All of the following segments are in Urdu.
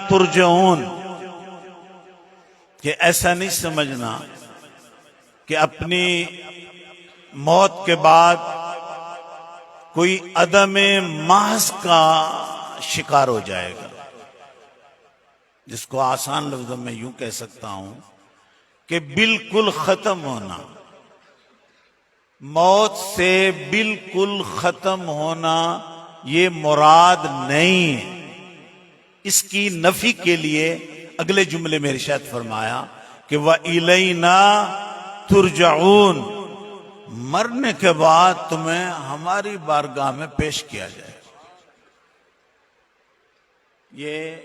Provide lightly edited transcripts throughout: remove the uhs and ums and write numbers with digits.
ترجعون، کہ ایسا نہیں سمجھنا کہ اپنی موت کے بعد کوئی عدم محض کا شکار ہو جائے گا، جس کو آسان لفظوں میں یوں کہہ سکتا ہوں کہ بالکل ختم ہونا، موت سے بالکل ختم ہونا یہ مراد نہیں ہے۔ اس کی نفی کے لیے اگلے جملے میں ارشاد فرمایا کہ وَإِلَيْنَا تُرْجَعُونَ، مرنے کے بعد تمہیں ہماری بارگاہ میں پیش کیا جائے۔ یہ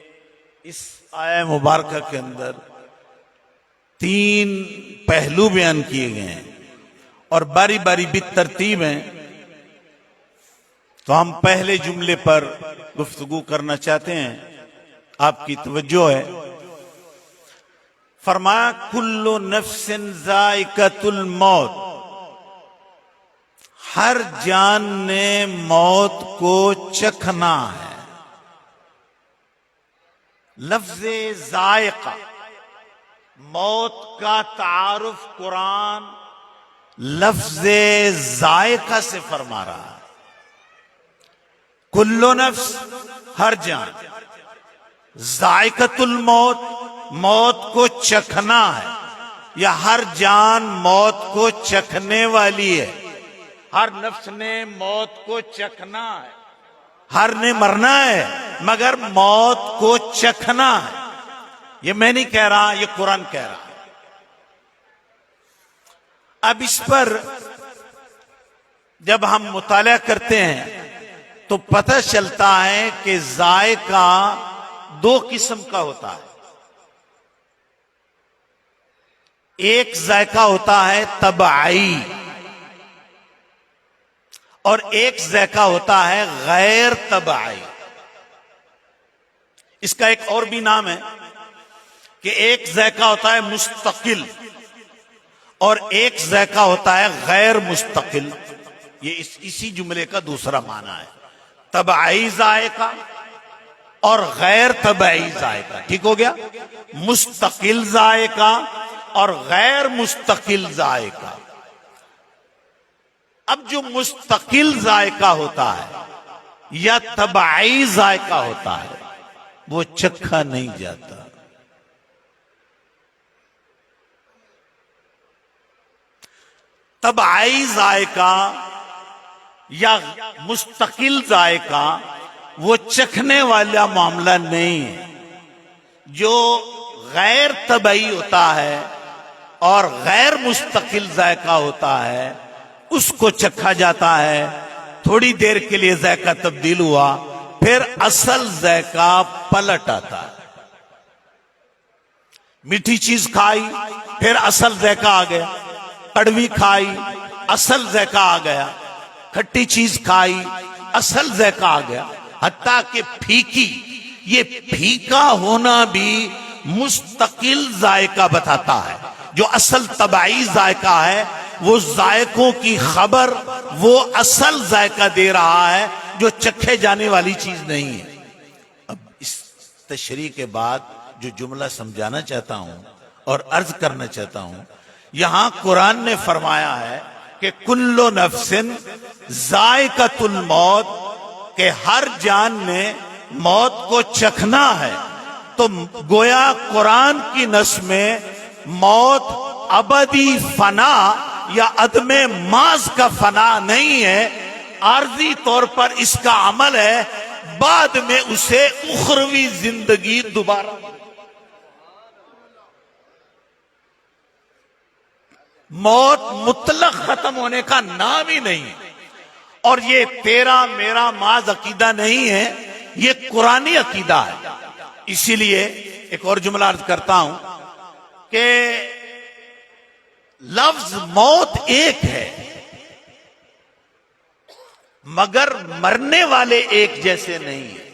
اس آیہ مبارکہ کے اندر 3 پہلو بیان کیے گئے ہیں اور باری باری بالترتیب ہیں، تو ہم پہلے جملے پر گفتگو کرنا چاہتے ہیں، آپ کی توجہ ہے۔ فرمایا کل نفس ذائقۃ الموت، ہر جان نے موت کو چکھنا ہے۔ لفظ ذائقہ، موت کا تعارف قرآن لفظ ذائقہ سے فرما رہا ہے۔ کل نفس، ہر جان، ذائقۃ الموت، موت کو چکھنا ہے، یا ہر جان موت کو چکھنے والی ہے۔ ہر نفس نے موت کو چکھنا ہے، ہر نے مرنا ہے مگر موت کو چکھنا ہے۔ یہ میں نہیں کہہ رہا، یہ قرآن کہہ رہا ہے۔ اب اس پر جب ہم مطالعہ کرتے ہیں تو پتہ چلتا ہے کہ ذائقہ 2 قسم کا ہوتا ہے۔ ایک ذائقہ ہوتا ہے طبعی، اور ایک ذائقہ ہوتا ہے غیر طبعی۔ اس کا ایک اور بھی نام ہے کہ ایک ذائقہ ہوتا ہے مستقل اور ایک ذائقہ ہوتا ہے غیر مستقل۔ یہ اسی جملے کا دوسرا معنی ہے، طبعی ذائقہ اور غیر طبعی ذائقہ۔ ٹھیک ہو گیا؟ مستقل ذائقہ اور غیر مستقل ذائقہ۔ اب جو مستقل ذائقہ ہوتا ہے یا طبعی ذائقہ ہوتا ہے وہ چکھا نہیں جاتا۔ طبعی ذائقہ یا مستقل ذائقہ وہ چکھنے والا معاملہ نہیں ہے۔ جو غیر طبعی ہوتا ہے اور غیر مستقل ذائقہ ہوتا ہے اس کو چکھا جاتا ہے، تھوڑی دیر کے لیے ذائقہ تبدیل ہوا، پھر اصل ذائقہ پلٹ آتا ہے۔ میٹھی چیز کھائی پھر اصل ذائقہ آ گیا، کڑوی کھائی اصل ذائقہ آ گیا، کھٹی چیز کھائی اصل ذائقہ آ گیا، حتیٰ کہ پھیکی، یہ پھیکا ہونا بھی مستقل ذائقہ بتاتا ہے۔ جو اصل طبعی ذائقہ ہے وہ ذائقوں کی خبر وہ اصل ذائقہ دے رہا ہے جو چکھے جانے والی چیز نہیں ہے۔ اب اس تشریح کے بعد جو جملہ سمجھانا چاہتا ہوں اور عرض کرنا چاہتا ہوں، یہاں قرآن نے فرمایا ہے کہ کل نفس ذائقۃ الموت، کہ ہر جان نے موت کو چکھنا ہے، تو گویا قرآن کی نص میں موت ابدی فنا یا عدم محض کا فنا نہیں ہے، عارضی طور پر اس کا عمل ہے، بعد میں اسے اخروی زندگی دوبارہ۔ موت مطلق ختم ہونے کا نام ہی نہیں ہے، اور یہ تیرا میرا محض عقیدہ نہیں ہے، یہ قرآنی عقیدہ ہے۔ اسی لیے ایک اور جملہ عرض کرتا ہوں کہ لفظ موت ایک ہے مگر مرنے والے ایک جیسے نہیں ہیں۔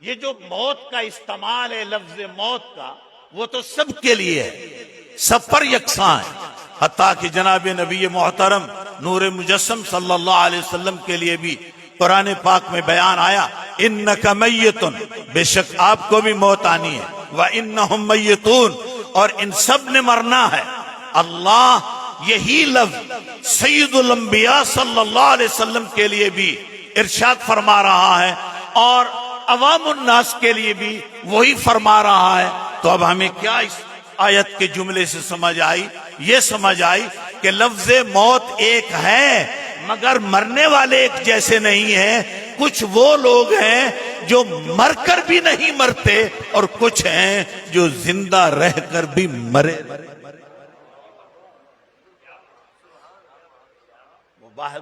یہ جو موت کا استعمال ہے لفظ موت کا، وہ تو سب کے لیے ہے، سب پر یکساں ہے، حتیٰ کہ جناب نبی محترم نور مجسم صلی اللہ علیہ وسلم کے لیے بھی قرآن پاک میں بیان آیا انک میت، بے شک آپ کو بھی موت آنی ہے، وانہم میتون، اور ان سب نے مرنا ہے۔ اللہ یہی لفظ سید الانبیاء صلی اللہ علیہ وسلم کے لیے بھی ارشاد فرما رہا ہے اور عوام الناس کے لیے بھی وہی فرما رہا ہے۔ تو اب ہمیں کیا اس آیت کے جملے سے سمجھ آئی؟ یہ سمجھ آئی کہ لفظ موت ایک ہے مگر مرنے والے ایک جیسے نہیں ہیں۔ کچھ وہ لوگ ہیں جو مر کر بھی نہیں مرتے اور کچھ ہیں جو زندہ رہ کر بھی مرے،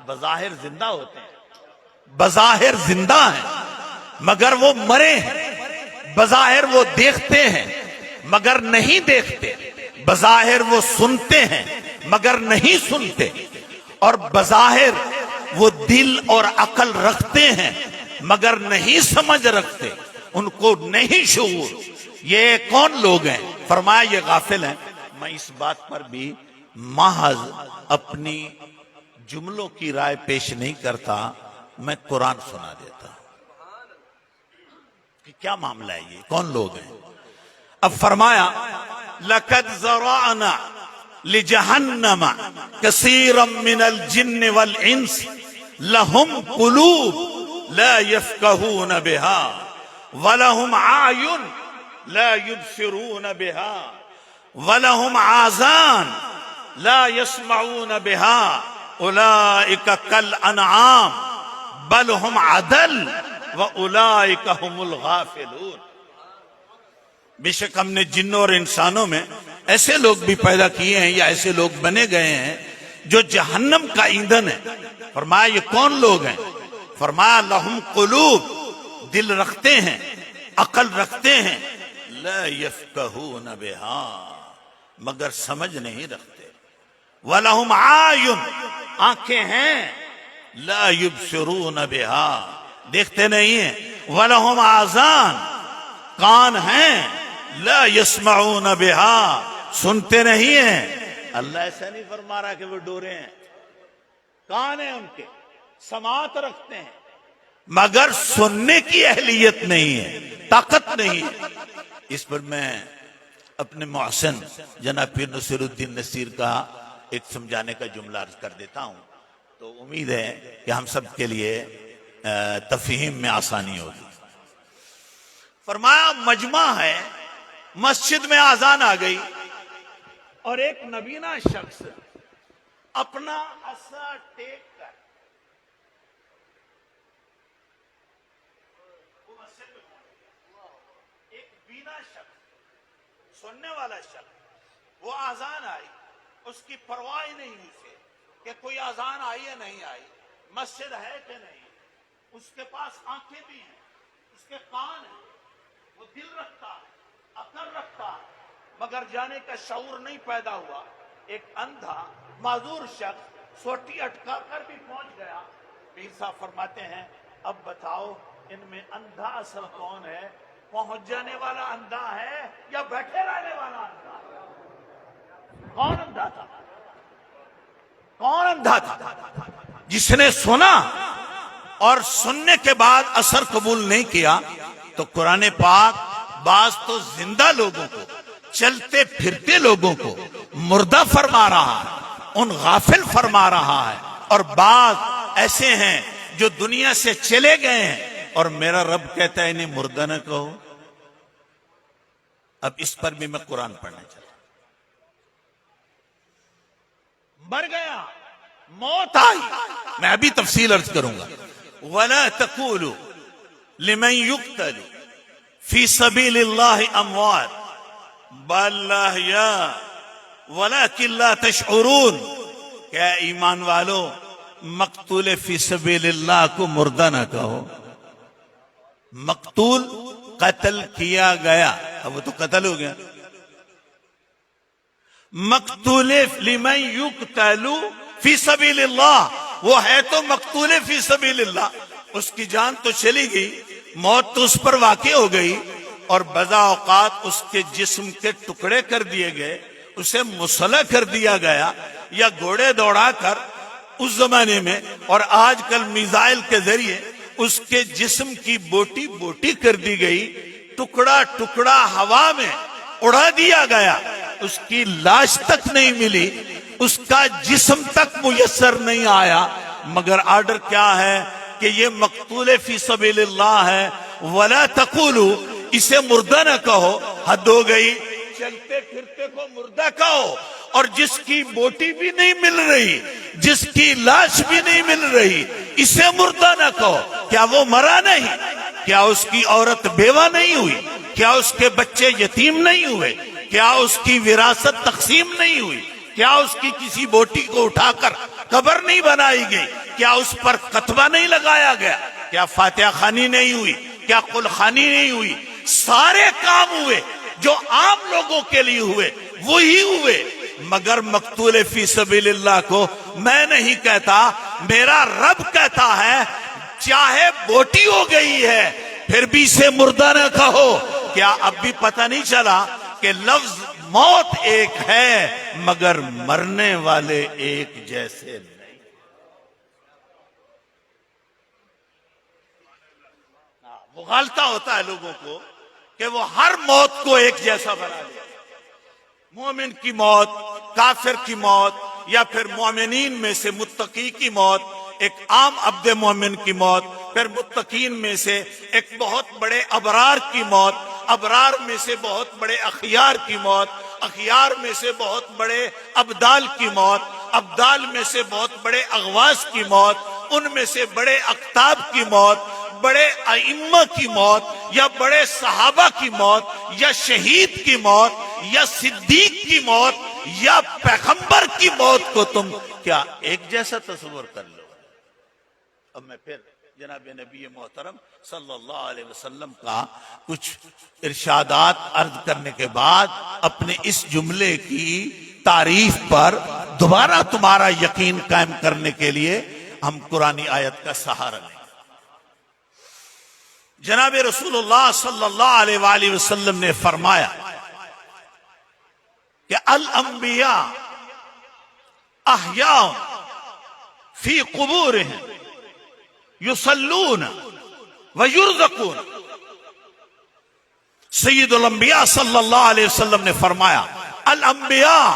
بظاہر زندہ ہوتے ہیں، بظاہر زندہ ہیں مگر وہ مرے ہیں، بظاہر وہ دیکھتے ہیں مگر نہیں دیکھتے، بظاہر وہ سنتے ہیں مگر نہیں سنتے، اور بظاہر وہ دل اور عقل رکھتے ہیں مگر نہیں سمجھ رکھتے، ان کو نہیں شعور۔ یہ کون لوگ ہیں؟ فرمایا یہ غافل ہیں۔ میں اس بات پر بھی محض اپنی جملوں کی رائے پیش نہیں کرتا، میں قرآن سنا دیتا کہ کیا معاملہ ہے، یہ کون لوگ ہیں۔ اب فرمایا لَقَدْ زَرَعْنَا لِجَهَنَّمَ كَثِيرًا مِنَ الْجِنِّ وَالْإِنسِ لَهُمْ قُلُوبٌ لَا يَفْقَهُونَ بِهَا وَلَهُمْ أَعْيُنٌ لَا يُبْصِرُونَ بِهَا وَلَهُمْ آذَانٌ لَا يَسْمَعُونَ بِهَا اولئک کالانعام بل ہم عدل واولئک هم الغافلون۔ بے شک ہم نے جنوں اور انسانوں میں ایسے لوگ بھی پیدا کیے ہیں یا ایسے لوگ بنے گئے ہیں جو جہنم کا ایندھن ہے۔ فرمایا یہ کون لوگ ہیں؟ فرمایا لہم قلوب، دل رکھتے ہیں، عقل رکھتے ہیں، لا یفقہون بہا، مگر سمجھ نہیں رکھتے، وَلَهُمْ عَایُن، آنکھیں ہیں، لا یبصرون بہا، دیکھتے نہیں ہیں، وَلَهُمْ آذان، کان ہیں، لا یسمعون بہا، سنتے نہیں ہیں۔ اللہ ایسا نہیں فرما رہا کہ وہ ڈورے ہیں، کان ہیں ان کے، سماعت رکھتے ہیں مگر سننے کی اہلیت نہیں ہے، طاقت نہیں ہے۔ اس پر میں اپنے محسن جناب پیر نصیر الدین نصیر کا ایک سمجھانے کا جملہ عرض کر دیتا ہوں، تو امید ہے کہ ہم سب کے لیے تفہیم میں آسانی ہوگی۔ فرمایا مجمع ہے، مسجد میں اذان آ گئی اور ایک نبینا شخص اپنا عصا ٹیک کر ایک بینا شخص، سننے والا شخص، وہ اذان آئی، اس کی پرواہ نہیں اسے کہ کوئی اذان آئی یا نہیں آئی، مسجد ہے کہ نہیں، اس کے پاس آنکھیں بھی ہیں، اس کے کان ہیں، وہ دل رکھتا ہے، عقل رکھتا ہے، مگر جانے کا شعور نہیں پیدا ہوا۔ ایک اندھا معذور شخص سوٹی اٹکا کر بھی پہنچ گیا۔ پیر صاحب فرماتے ہیں اب بتاؤ ان میں اندھا اصل کون ہے؟ پہنچ جانے والا اندھا ہے یا بیٹھے رہنے والا اندھا ہے؟ کون اندھا تھا؟ کون اندھا تھا؟ جس نے سنا اور سننے کے بعد اثر قبول نہیں کیا۔ تو قرآن پاک بعض تو زندہ لوگوں کو، چلتے پھرتے لوگوں کو مردہ فرما رہا ہے، ان غافل فرما رہا ہے، اور بعض ایسے ہیں جو دنیا سے چلے گئے ہیں اور میرا رب کہتا ہے انہیں مردہ نہ کہو۔ اب اس پر بھی میں قرآن پڑھنا چاہتا ہوں۔ مر گیا، موت آئی، میں ابھی تفصیل عرض کروں گا۔ وَلَا تَقُولُوا لِمَنْ يُقْتَلُ فِي سَبِيلِ اللَّهِ أَمْوَاتٌ بَلْ أَحْيَاءٌ وَلَكِنْ لَا تَشْعُرُونَ، کہ ایمان والو مقتول فی سبیل اللہ کو مردہ نہ کہو۔ مقتول قتل کیا گیا، اب وہ تو قتل ہو گیا۔ مقتول لمن یقتل فی سبیل اللہ، وہ ہے تو مقتول فی سبیل اللہ، اس کی جان تو چلی گئی، موت تو اس پر واقع ہو گئی، اور بضع اوقات اس کے جسم کے ٹکڑے کر دیے گئے، اسے مسلح کر دیا گیا، یا گھوڑے دوڑا کر اس زمانے میں، اور آج کل میزائل کے ذریعے اس کے جسم کی بوٹی بوٹی کر دی گئی، ٹکڑا ٹکڑا ہوا میں اڑا دیا گیا، اس کی لاش تک نہیں ملی، اس کا جسم تک میسر نہیں آیا، مگر آرڈر کیا ہے کہ یہ مقتول فی سبیل اللہ ہے، ولا تقولوا، اسے مردہ نہ کہو، حد ہو گئی، چلتے پھرتے کو مردہ کہو، اور جس کی بوٹی بھی نہیں مل رہی، جس کی لاش بھی نہیں مل رہی، اسے مردہ نہ کہو۔ کیا وہ مرا نہیں؟ کیا اس کی عورت بیوہ نہیں ہوئی؟ کیا اس کے بچے یتیم نہیں ہوئے؟ کیا اس کی وراثت تقسیم نہیں ہوئی؟ کیا اس کی کسی بوٹی کو اٹھا کر قبر نہیں بنائی گئی؟ کیا اس پر کتبہ نہیں لگایا گیا؟ کیا فاتحہ خوانی نہیں ہوئی؟ کیا قل خوانی نہیں ہوئی؟ سارے کام ہوئے جو عام لوگوں کے لیے ہوئے وہی ہوئے، مگر مقتول فی سبیل اللہ کو میں نہیں کہتا، میرا رب کہتا ہے چاہے بوٹی ہو گئی ہے پھر بھی اسے مردہ نہ کہو۔ کیا اب بھی پتہ نہیں چلا کہ لفظ موت ایک ہے مگر مرنے والے ایک جیسے نہیں؟ مغالطہ ہوتا ہے لوگوں کو کہ وہ ہر موت کو ایک جیسا بنا دے، مومن کی موت، کافر کی موت، یا پھر مومنین میں سے متقی کی موت، ایک عام عبد مومن کی موت، پھر متقین میں سے ایک بہت بڑے ابرار کی موت، ابرار میں سے بہت بڑے اخیار کی موت، اخیار میں سے بہت بڑے ابدال کی موت، ابدال میں سے بہت بڑے اغواس کی موت، ان میں سے بڑے اقطاب کی موت، بڑے ائمہ کی موت، یا بڑے صحابہ کی موت، یا شہید کی موت، یا صدیق کی موت، یا پیغمبر کی موت کو تم کیا ایک جیسا تصور کر لو؟ اب میں پھر جناب نبی محترم صلی اللہ علیہ وسلم کا کچھ ارشادات عرض کرنے کے بعد اپنے اس جملے کی تعریف پر دوبارہ تمہارا یقین قائم کرنے کے لیے ہم قرآنی آیت کا سہارا لیں۔ جناب رسول اللہ صلی اللہ علیہ وآلہ وسلم نے فرمایا کہ الانبیاء احیاء فی قبورہم یصلون ویرزقون۔ سید الانبیاء صلی اللہ علیہ وسلم نے فرمایا الانبیاء،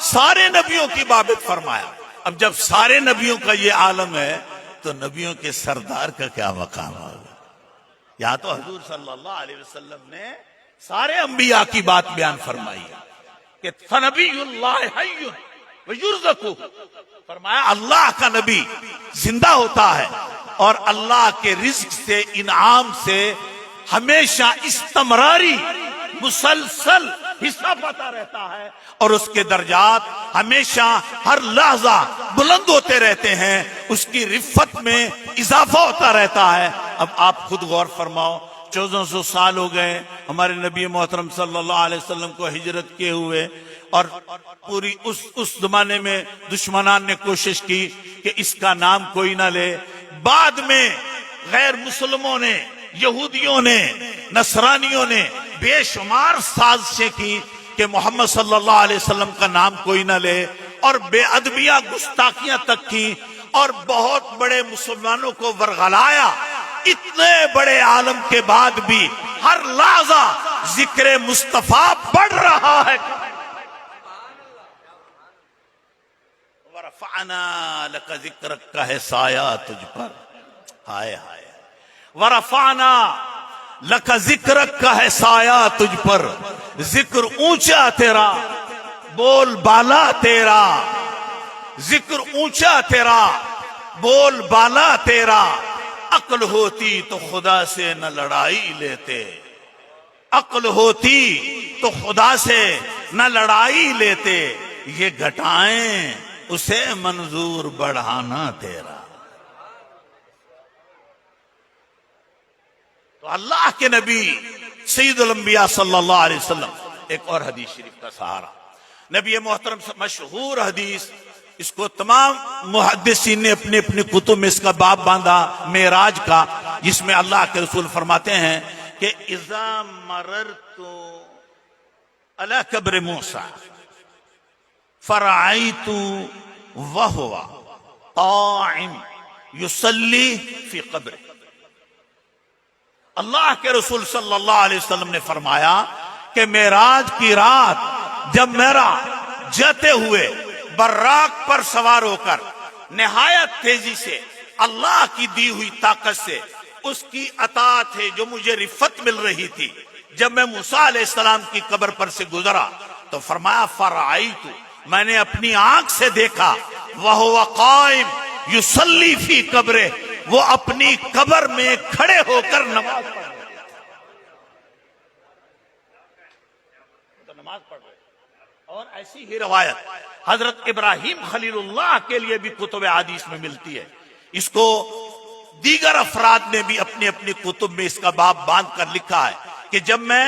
سارے نبیوں کی بابت فرمایا۔ اب جب سارے نبیوں کا یہ عالم ہے تو نبیوں کے سردار کا کیا مقام ہوگا؟ یہاں تو حضور صلی اللہ علیہ وسلم نے سارے انبیاء کی بات بیان فرمائی ہے کہ فنبی اللہ حی ویرزق، فرمایا اللہ کا نبی زندہ ہوتا ہے اور اللہ کے رزق سے، انعام سے ہمیشہ استمراری مسلسل حصہ پاتا رہتا ہے، اور اس کے درجات ہمیشہ ہر لحظہ بلند ہوتے رہتے ہیں، اس کی رفت میں اضافہ ہوتا رہتا ہے۔ اب آپ خود غور فرماؤ، 1400 سال ہو گئے ہمارے نبی محترم صلی اللہ علیہ وسلم کو ہجرت کیے ہوئے، اور پوری اس زمانے میں دشمنان نے کوشش کی کہ اس کا نام کوئی نہ لے۔ بعد میں غیر مسلموں نے، یہودیوں نے، نصرانیوں نے بے شمار سازشیں کی کہ محمد صلی اللہ علیہ وسلم کا نام کوئی نہ لے، اور بے ادبیاں گستاخیاں تک کی، اور بہت بڑے مسلمانوں کو ورغلایا۔ اتنے بڑے عالم کے بعد بھی ہر لحظہ ذکر مصطفیٰ بڑھ رہا ہے۔ ورفعنا لک ذکرک کا ہے سایہ تجھ پر، ہائے ہائے، ورفعنا لک ذکرک کا ہے سایہ تجھ پر، ذکر اونچا تیرا، بول بالا تیرا، ذکر اونچا تیرا، بول بالا تیرا۔ عقل ہوتی تو خدا سے نہ لڑائی لیتے، عقل ہوتی تو خدا سے نہ لڑائی لیتے، یہ گھٹائیں اسے منظور بڑھانا تیرا۔ تو اللہ کے نبی سید الانبیاء صلی اللہ علیہ وسلم، ایک اور حدیث شریف کا سہارا، نبی محترم مشہور حدیث، اس کو تمام محدثین نے اپنے اپنے کتب میں اس کا باب باندھا، معراج کا، جس میں اللہ کے رسول فرماتے ہیں کہ اذا مررت علی قبر موسیٰ فرعیت وہو قائم یصلی فی قبر، اللہ کے رسول صلی اللہ علیہ وسلم نے فرمایا کہ معراج کی رات جب میرا جاتے ہوئے براق پر سوار ہو کر نہایت تیزی سے اللہ کی دی ہوئی طاقت سے اس کی اطاعت ہے جو مجھے رفت مل رہی تھی، جب میں موسیٰ علیہ السلام کی قبر پر سے گزرا تو فرمایا فرعیت، میں نے اپنی آنکھ سے دیکھا وہو قائم یصلی فی قبرہ، وہ اپنی قبر میں کھڑے ہو کر نماز پڑھ رہے، تو نماز پڑھ رہے۔ اور ایسی ہی روایت حضرت ابراہیم خلیل اللہ کے لیے بھی کتب حدیث میں ملتی ہے، اس کو دیگر افراد نے بھی اپنی اپنی کتب میں اس کا باب باندھ کر لکھا ہے کہ جب میں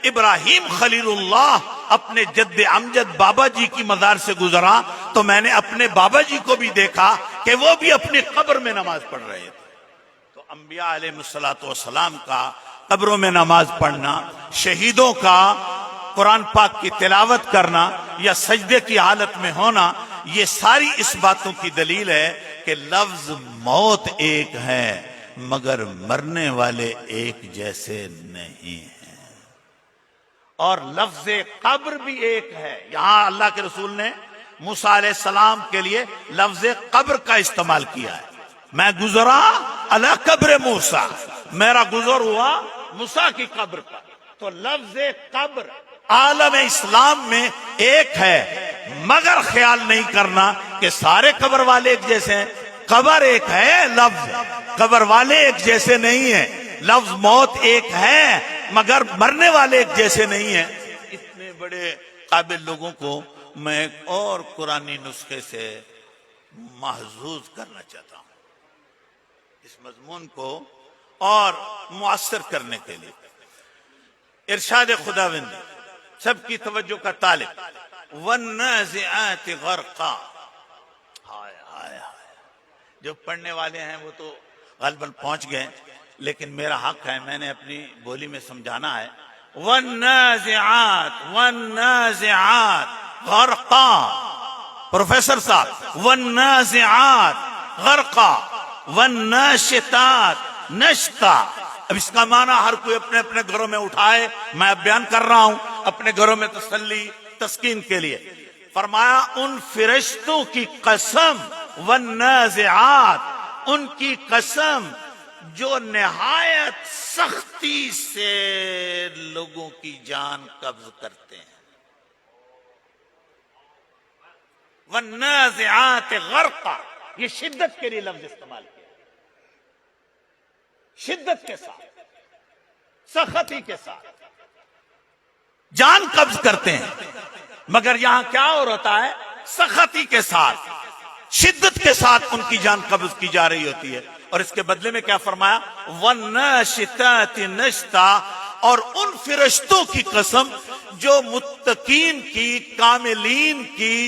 ابراہیم خلیل اللہ اپنے جد امجد بابا جی کی مزار سے گزرا تو میں نے اپنے بابا جی کو بھی دیکھا کہ وہ بھی اپنی قبر میں نماز پڑھ رہے تھے۔ تو انبیاء علیہ الصلوۃ والسلام کا قبروں میں نماز پڑھنا، شہیدوں کا قرآن پاک کی تلاوت کرنا یا سجدے کی حالت میں ہونا، یہ ساری اس باتوں کی دلیل ہے کہ لفظ موت ایک ہے مگر مرنے والے ایک جیسے نہیں ہیں، اور لفظ قبر بھی ایک ہے۔ یہاں اللہ کے رسول نے موسیٰ علیہ السلام کے لیے لفظ قبر کا استعمال کیا ہے، میں گزرا علی قبر موسیٰ، میرا گزر ہوا موسیٰ کی قبر پر۔ تو لفظ قبر عالم اسلام میں ایک ہے، مگر خیال نہیں کرنا کہ سارے قبر والے ایک جیسے ہیں۔ قبر ایک ہے، لفظ قبر والے ایک جیسے نہیں ہیں، لفظ موت ایک ہے مگر مرنے والے ایک جیسے نہیں ہیں۔ اتنے بڑے قابل لوگوں کو میں ایک اور قرآنی نسخے سے محظوظ کرنا چاہتا ہوں اس مضمون کو اور مؤثر کرنے کے لیے۔ ارشاد خداوند سب کی توجہ کا طالب، والنازعات غرقا، ہائے ہائے ہائے، جو پڑھنے والے ہیں وہ تو غالباً پہنچ گئے، لیکن میرا حق ہے، میں نے اپنی بولی میں سمجھانا ہے۔ والنازعات والنازعات غرقا، پروفیسر صاحب، والنازعات غرقا والناشطات نشطا۔ اب اس کا معنی ہر کوئی اپنے اپنے گھروں میں اٹھائے، میں اب بیان کر رہا ہوں اپنے گھروں میں تسلی تسکین کے لیے۔ فرمایا ان فرشتوں کی قسم، والنازعات، ان کی قسم جو نہایت سختی سے لوگوں کی جان قبض کرتے ہیں۔ والنازعات غرقا، یہ شدت کے لیے لفظ استعمال کیا، شدت کے ساتھ، سختی کے ساتھ جان قبض کرتے ہیں، مگر یہاں کیا ہو رہتا ہے؟ سختی کے ساتھ، شدت کے ساتھ ان کی جان قبض کی جا رہی ہوتی ہے۔ اور اس کے بدلے میں کیا فرمایا؟ وَالنَّاشِطَاتِ نَشْطًا، اور ان فرشتوں کی قسم جو متقین کی، کاملین کی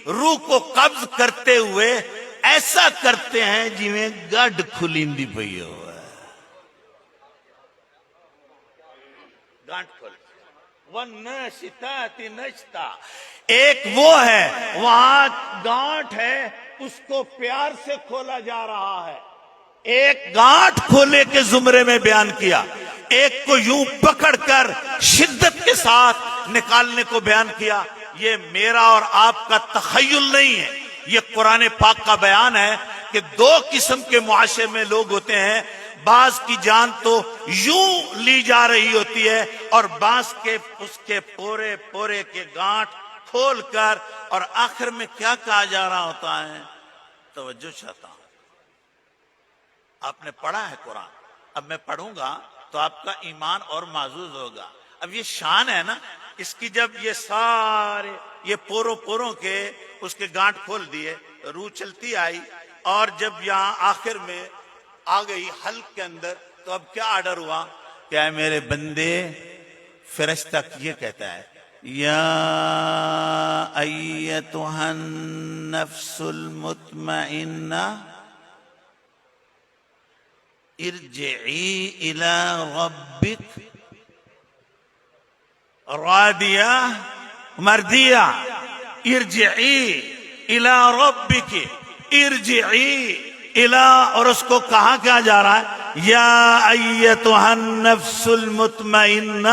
روح کو قبض کرتے ہوئے ایسا کرتے ہیں جویں گڈ کھلیندی پئی ہو، گانٹ کھول۔ وَالنَّاشِطَاتِ نَشْطًا، ایک وہ ہے وہاں گانٹ ہے، اس کو پیار سے کھولا جا رہا ہے۔ ایک گانٹ کھولے کے زمرے میں بیان کیا، ایک کو یوں پکڑ کر شدت کے ساتھ نکالنے کو بیان کیا۔ یہ میرا اور آپ کا تخیل نہیں ہے، یہ قرآن پاک کا بیان ہے کہ دو قسم کے معاشرے میں لوگ ہوتے ہیں، بعض کی جان تو یوں لی جا رہی ہوتی ہے اور بعض کے اس کے پورے پورے کے گانٹ کھول کر، اور آخر میں کیا کہا جا رہا ہوتا ہے؟ توجہ چاہتا ہوں، آپ نے پڑھا ہے قرآن، اب میں پڑھوں گا تو آپ کا ایمان اور معزوز ہوگا۔ اب یہ شان ہے نا اس کی، جب یہ سارے یہ پوروں پوروں کے اس کے گانٹ کھول دیے، روح چلتی آئی، اور جب یہاں آخر میں آ گئی حلق کے اندر، تو اب کیا آرڈر ہوا؟ کیا میرے بندے، فرشتہ یہ کہتا ہے، یا ایتھا النفس المطمئنہ ارجعی الی ربک راضیہ مرضیہ، ارجعی الی ربک، ارجعی الی، اور اس کو کہا کیا جا رہا ہے؟ یا ایتھا النفس المطمئنہ،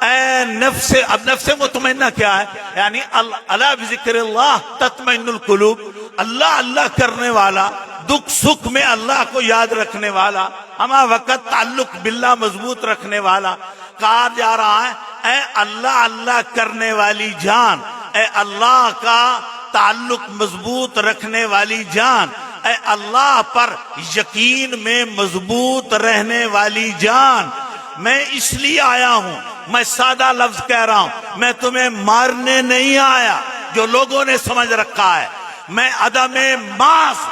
اے نفس، اب نفس مطمئنہ کیا ہے؟ یعنی الا بذکر اللہ تطمئن القلوب، اللہ اللہ کرنے والا، دکھ سکھ میں اللہ کو یاد رکھنے والا، ہمہ وقت تعلق باللہ مضبوط رکھنے والا، کہا جا رہا ہے اے اللہ اللہ کرنے والی جان، اے اللہ کا تعلق مضبوط رکھنے والی جان، اے اللہ پر یقین میں مضبوط رہنے والی جان، میں اس لیے آیا ہوں، میں سادہ لفظ کہہ رہا ہوں، میں تمہیں مارنے نہیں آیا جو لوگوں نے سمجھ رکھا ہے، میں عدم ماس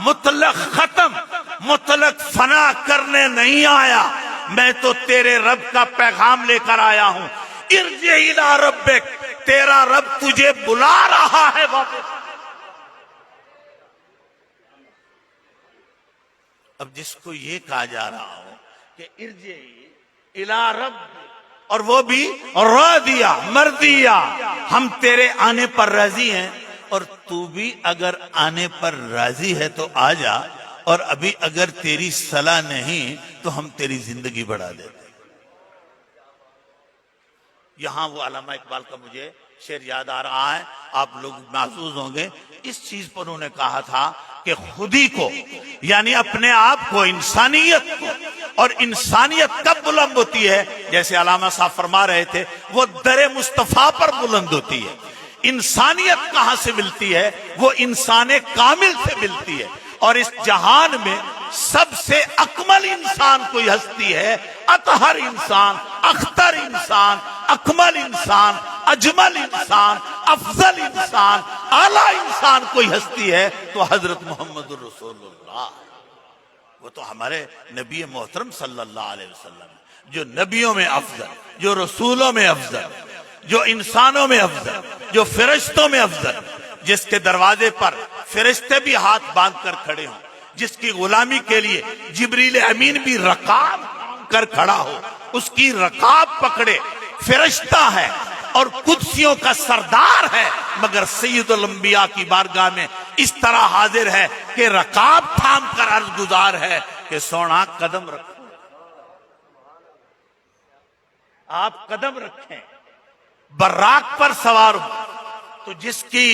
مطلق ختم مطلق فنا کرنے نہیں آیا، میں تو تیرے رب کا پیغام لے کر آیا ہوں، ارجع الی ربک، تیرا رب تجھے بلا رہا ہے واپس۔ اب جس کو یہ کہا جا رہا ہو کہ ارجع الی ربک، اور وہ بھی راضیہ مرضیہ، ہم تیرے آنے پر راضی ہیں، اور تو بھی اگر آنے پر راضی ہے تو آ جا، اور ابھی اگر تیری صلاح نہیں تو ہم تیری زندگی بڑھا دیتے۔ یہاں وہ علامہ اقبال کا مجھے شعر یاد آ رہا ہے، آپ لوگ محظوظ ہوں گے، اس چیز پر انہوں نے کہا تھا کہ خودی کو، یعنی اپنے آپ کو، انسانیت کو، اور انسانیت کب بلند ہوتی ہے؟ جیسے علامہ صاحب فرما رہے تھے، وہ در مصطفیٰ پر بلند ہوتی ہے۔ انسانیت کہاں سے ملتی ہے؟ وہ انسان کامل سے ملتی ہے، اور اس جہان میں سب سے اکمل انسان کوئی ہستی ہے، اطہر انسان، اختر انسان، اکمل انسان، اجمل انسان، افضل انسان، اعلیٰ انسان کوئی ہستی ہے تو حضرت محمد الرسول اللہ، وہ تو ہمارے نبی محترم صلی اللہ علیہ وسلم، جو نبیوں میں افضل، جو رسولوں میں افضل، جو انسانوں میں افضل، جو فرشتوں میں افضل، جس کے دروازے پر فرشتے بھی ہاتھ باندھ کر کھڑے ہوں، جس کی غلامی کے لیے جبریل امین بھی رکاب کر کھڑا ہو، اس کی رکاب پکڑے، فرشتہ ہے اور قدسیوں کا سردار ہے، مگر سید الانبیاء کی بارگاہ میں اس طرح حاضر ہے کہ رکاب تھام کر عرض گزار ہے کہ سونا قدم رکھو، آپ قدم رکھیں، براق پر سوار ہو۔ تو جس کی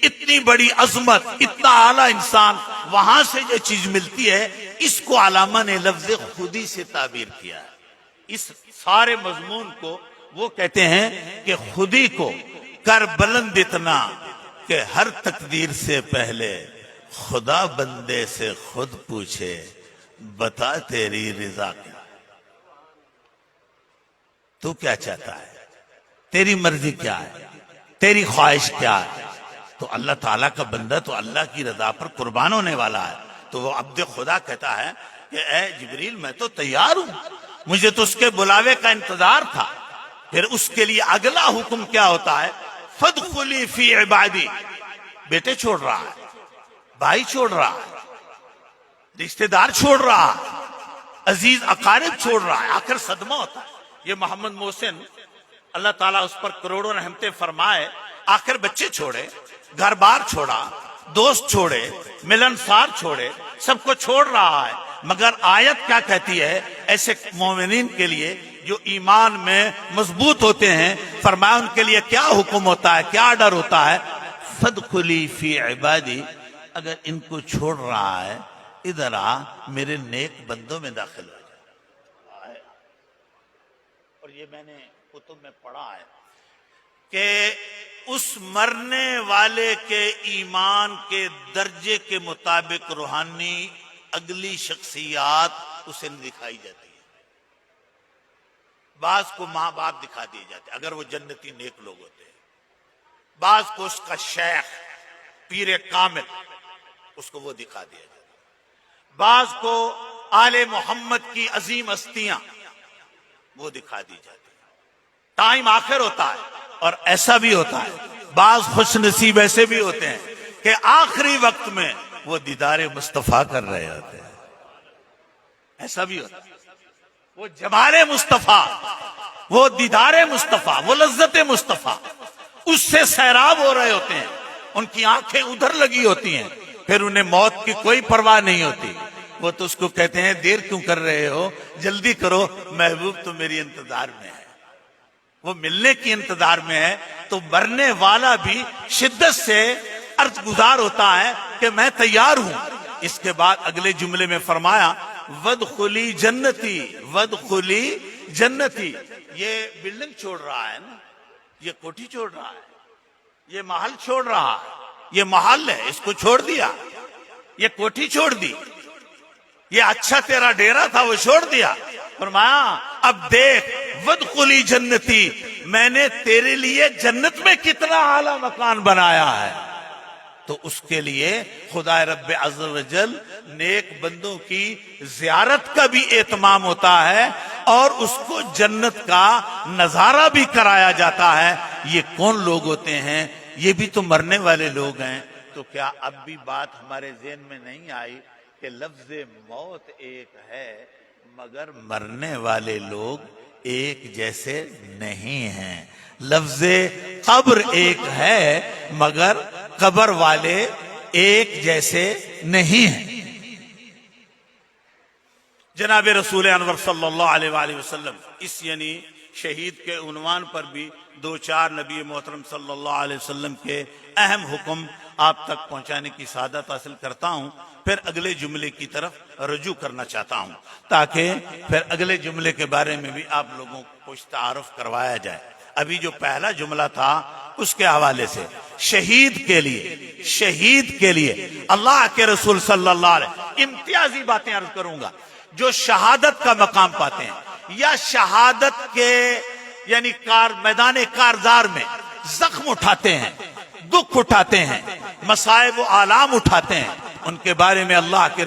اتنی بڑی عظمت، اتنا اعلیٰ انسان، وہاں سے جو چیز ملتی ہے، اس کو علامہ نے لفظ خودی سے تعبیر کیا ہے۔ اس سارے مضمون کو وہ کہتے ہیں کہ خودی کو کر بلند اتنا کہ ہر تقدیر سے پہلے خدا بندے سے خود پوچھے، بتا تیری رضا کیا، تو کیا چاہتا ہے، تیری مرضی کیا ہے، تیری خواہش کیا ہے؟ تو اللہ تعالیٰ کا بندہ تو اللہ کی رضا پر قربان ہونے والا ہے، تو وہ عبد خدا کہتا ہے کہ اے جبریل میں تو تیار ہوں، مجھے تو اس کے بلاوے کا انتظار تھا۔ پھر اس کے لیے اگلا حکم کیا ہوتا ہے؟ فادخلی فی عبادی، بیٹے چھوڑ رہا ہے، بھائی چھوڑ رہا ہے، رشتہ دار چھوڑ رہا ہے، عزیز اقارب چھوڑ رہا ہے، آخر صدمہ ہوتا ہے۔ یہ محمد محسن، اللہ تعالیٰ اس پر کروڑوں رحمتیں فرمائے، آخر بچے چھوڑے، گھر بار چھوڑا، دوست چھوڑے، ملنسار چھوڑے، سب کو چھوڑ رہا ہے، مگر آیت کیا کہتی ہے ایسے مومنین کے لیے جو ایمان میں مضبوط ہوتے ہیں؟ فرمایا ان کے لیے کیا حکم ہوتا ہے، کیا آرڈر ہوتا ہے؟ فادخلی فی عبادی، اگر ان کو چھوڑ رہا ہے ادھر آ، میرے نیک بندوں میں داخل ہو جائے۔ اور یہ میں نے کتب میں پڑھا ہے کہ اس مرنے والے کے ایمان کے درجے کے مطابق روحانی اگلی شخصیات اسے دکھائی جاتی ہے۔ بعض کو ماں باپ دکھا دیے جاتے اگر وہ جنتی نیک لوگ ہوتے ہیں، بعض کو اس کا شیخ پیر کامل اس کو وہ دکھا دیا جاتا ہے، بعض کو آل محمد کی عظیم ہستیاں وہ دکھا دی جاتی ہیں۔ ٹائم آخر ہوتا ہے، اور ایسا بھی ہوتا ہے بعض خوش نصیب ایسے بھی ہوتے ہیں کہ آخری وقت میں وہ دیدار مصطفیٰ کر رہے ہوتے ہیں، ایسا بھی ہوتا ہے، وہ جمال مصطفیٰ، وہ دیدار مصطفیٰ، وہ لذت مصطفیٰ اس سے سیراب ہو رہے ہوتے ہیں، ان کی آنکھیں ادھر لگی ہوتی ہیں، پھر انہیں موت کی کوئی پرواہ نہیں ہوتی، وہ تو اس کو کہتے ہیں دیر کیوں کر رہے ہو، جلدی کرو، محبوب تو میری انتظار میں ہے، وہ ملنے کی انتظار میں ہے۔ تو مرنے والا بھی شدت سے عرض گزار ہوتا ہے کہ میں تیار ہوں۔ اس کے بعد اگلے جملے میں فرمایا وَادْخُلِي جنتی، وَادْخُلِي جنتی۔ یہ بلڈنگ چھوڑ رہا ہے نا، یہ کوٹھی چھوڑ رہا ہے، یہ محل چھوڑ رہا ہے، یہ محل ہے، اس کو چھوڑ دیا، یہ کوٹھی چھوڑ دی، یہ اچھا تیرا ڈیرا تھا وہ چھوڑ دیا۔ فرمایا اب دیکھ وَادْخُلِي جنتی، میں نے تیرے لیے جنت میں کتنا اعلیٰ مکان بنایا ہے۔ تو اس کے لیے خدا رب عز و جل نیک بندوں کی زیارت کا بھی اہتمام ہوتا ہے اور اس کو جنت کا نظارہ بھی کرایا جاتا ہے۔ یہ کون لوگ ہوتے ہیں؟ یہ بھی تو مرنے والے لوگ ہیں۔ تو کیا اب بھی بات ہمارے ذہن میں نہیں آئی کہ لفظ موت ایک ہے مگر مرنے والے لوگ ایک جیسے نہیں ہیں؟ لفظ قبر ایک ہے مگر قبر والے ایک جیسے نہیں ہیں۔ جناب رسول انور صلی اللہ علیہ وآلہ وسلم اس یعنی شہید کے عنوان پر بھی دو چار نبی محترم صلی اللہ علیہ وسلم کے اہم حکم آپ تک پہنچانے کی سعادت حاصل کرتا ہوں، پھر اگلے جملے کی طرف رجوع کرنا چاہتا ہوں تاکہ پھر اگلے جملے کے بارے میں بھی آپ لوگوں کو کچھ تعارف کروایا جائے۔ ابھی جو پہلا جملہ تھا اس کے حوالے سے شہید کے لیے اللہ کے رسول صلی اللہ علیہ وسلم امتیازی باتیں عرض کروں گا۔ جو شہادت کا مقام پاتے ہیں یا شہادت کے یعنی میدان کارزار میں زخم اٹھاتے ہیں، دکھ اٹھاتے ہیں، مصائب و آلام اٹھاتے ہیں، ان کے بارے میں اللہ کے